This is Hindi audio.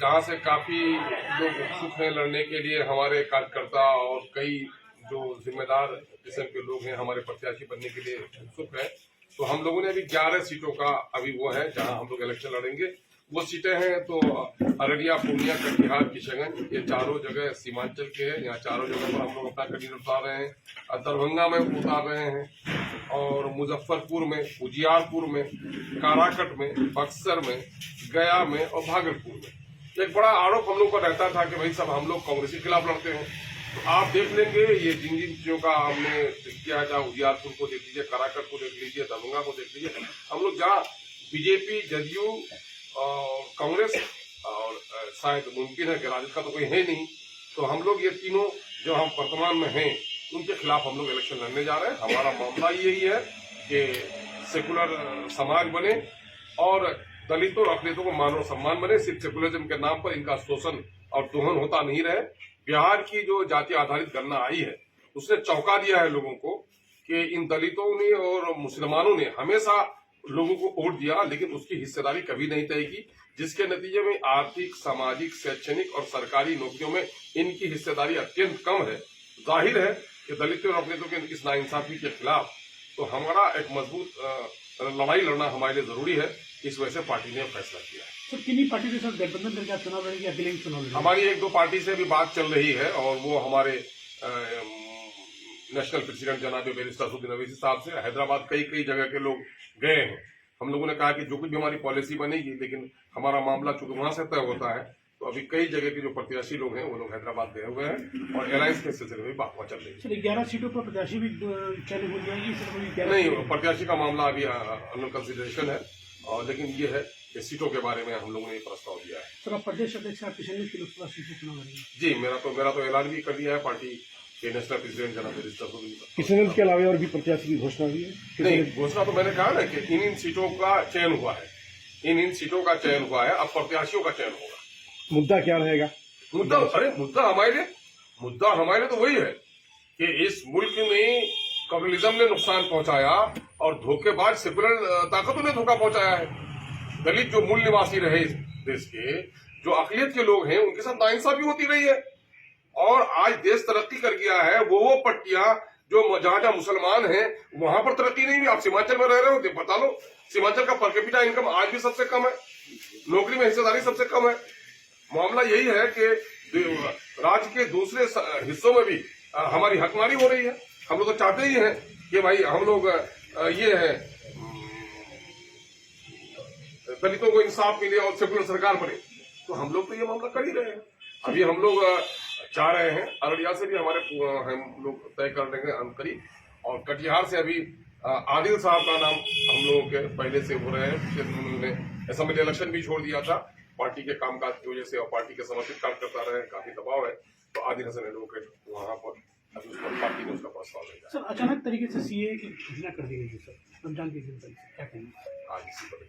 जहाँ से काफी लोग उत्सुक हैं लड़ने के लिए, हमारे कार्यकर्ता और कई जो जिम्मेदार किस्म के लोग हैं हमारे प्रत्याशी बनने के लिए उत्सुक है। तो हम लोगों ने अभी 11 सीटों का अभी वो है जहाँ हम लोग इलेक्शन लड़ेंगे। वो सीटें हैं तो अररिया, पूर्णिया, कटिहार, किशनगंज, ये चारों जगह सीमांचल के हैं। यहाँ चारों जगह पर हम लोग अपना कैंडिडेट उतार रहे हैं। दरभंगा में उतार रहे हैं और मुजफ्फरपुर में, उजियारपुर में, काराकट में, बक्सर में, गया में और भागलपुर में। एक बड़ा आरोप हम लोग का रहता था कि भाई सब हम लोग कांग्रेस के खिलाफ लड़ते हैं। तो आप देख लेंगे ये जिन जिन चीजों का हमने किया, चाहे उजियारपुर को देख लीजिए, काराकट को देख लीजिए, दरभंगा को देख लीजिए, हम लोग जहाँ बीजेपी, जदयू, कांग्रेस और शायद मुमकिन है कि राजद का तो कोई है नहीं, तो हम लोग ये तीनों जो हम वर्तमान में हैं उनके खिलाफ हम लोग इलेक्शन लड़ने जा रहे हैं। हमारा मामला यही है कि सेकुलर समाज बने और दलितों और अखिलेतों को मान और सम्मान बने। सिर्फ सेकुलरिज्म के नाम पर इनका शोषण और दोहन होता नहीं रहे। बिहार की जो जाति आधारित गणना आई है उसने चौंका दिया है लोगों को कि इन दलितों ने और मुसलमानों ने हमेशा लोगों को वोट दिया लेकिन उसकी हिस्सेदारी कभी नहीं तय की, जिसके नतीजे में आर्थिक, सामाजिक, शैक्षणिक और सरकारी नौकरियों में इनकी हिस्सेदारी अत्यंत कम है। जाहिर है कि दलितों और अखिलेतों के इस नाइंसाफी के खिलाफ तो हमारा एक मजबूत लड़ाई लड़ना हमारे लिए जरूरी है। इस वजह से पार्टी ने फैसला किया है। सर, किन्हीं पार्टी के साथ गठबंधन करके चुनाव लड़ेंगे, अकेले चुनाव लड़ेंगे? हमारी एक दो पार्टी से भी बात चल रही है और वो हमारे नेशनल प्रेसिडेंट जनाब बैरिस्टर असदुद्दीन अवैसी साहब से हैदराबाद कई जगह के लोग गए हैं। हम लोगों ने कहा कि जो कुछ भी हमारी पॉलिसी बनेगी, लेकिन हमारा मामला चूंकि वहां से तय होता है, तो अभी कई जगह के जो प्रत्याशी लोग हैं वो लोग हैदराबाद गए हुए हैं और एलायंस के सिलसिले में बात चल रही है। सर, 11 सीटों पर प्रत्याशी भी चयन हो जाएगी? नहीं, प्रत्याशी का मामला अभी अंडर कंसिडरेशन है और लेकिन ये है कि सीटों के बारे में हम लोगों ने प्रस्ताव दिया है। सर, आप प्रदेश अध्यक्ष आप किशनगंज की लोकसभा सीट से चुनाव लड़ेंगे? जी, मेरा तो ऐलान भी कर दिया है पार्टी के नेशनल प्रेसिडेंट जनाब बैरिस्टर असदुद्दीन। किशनगंज के अलावा और भी प्रत्याशी की घोषणा हुई है? नहीं, घोषणा तो मैंने कहा ना कि इन सीटों का चयन हुआ है, इन सीटों का चयन हुआ है, अब प्रत्याशियों का चयन होगा। मुद्दा क्या रहेगा? मुद्दा हमारे लिए तो वही है कि इस मुल्क में कम्युनिज्म ने नुकसान पहुंचाया और धोखेबाज सेकुलर ताकतों ने धोखा पहुंचाया है। दलित जो मूल निवासी रहे इस देश के, जो अकलियत के लोग हैं, उनके साथ नाइंसाफी होती रही है और आज देश तरक्की कर गया है। वो पट्टियां जो जहां मुसलमान हैं वहां पर तरक्की नहीं हुई। आप सीमांचल में रह रहे हो, बता लो, सीमांचल का पर कैपिटा इनकम आज भी सबसे कम है, नौकरी में हिस्सेदारी सबसे कम है। मामला यही है कि राज्य के दूसरे हिस्सों में भी हमारी हकमारी हो रही है। हम लोग तो चाहते ही हैं कि भाई हम लोग ये है दलितों को इंसाफ मिले और सेकुलर सरकार बने, तो हम लोग तो ये मामला कर ही रहे हैं। अभी हम लोग चाह रहे हैं, अररिया से भी हमारे हम लोग तय कर देंगे अंतरी, और कटिहार से अभी आदिल साहब का नाम हम लोगों के पहले से हो रहे हैं। उन्होंने असेंबली इलेक्शन भी छोड़ दिया था पार्टी के कामकाज की वजह से और पार्टी के समर्थित कार्यकर्ता रहे, काफी दबाव है, तो आदिल हसन एडवोकेट वहां पर अभी उस पर पार्टी ने उसका प्रस्ताव भेजा। सर, अचानक तरीके से सीए की घोषणा कर दी गई है सर, रमजान के दिन, क्या कहेंगे? आज इसी पर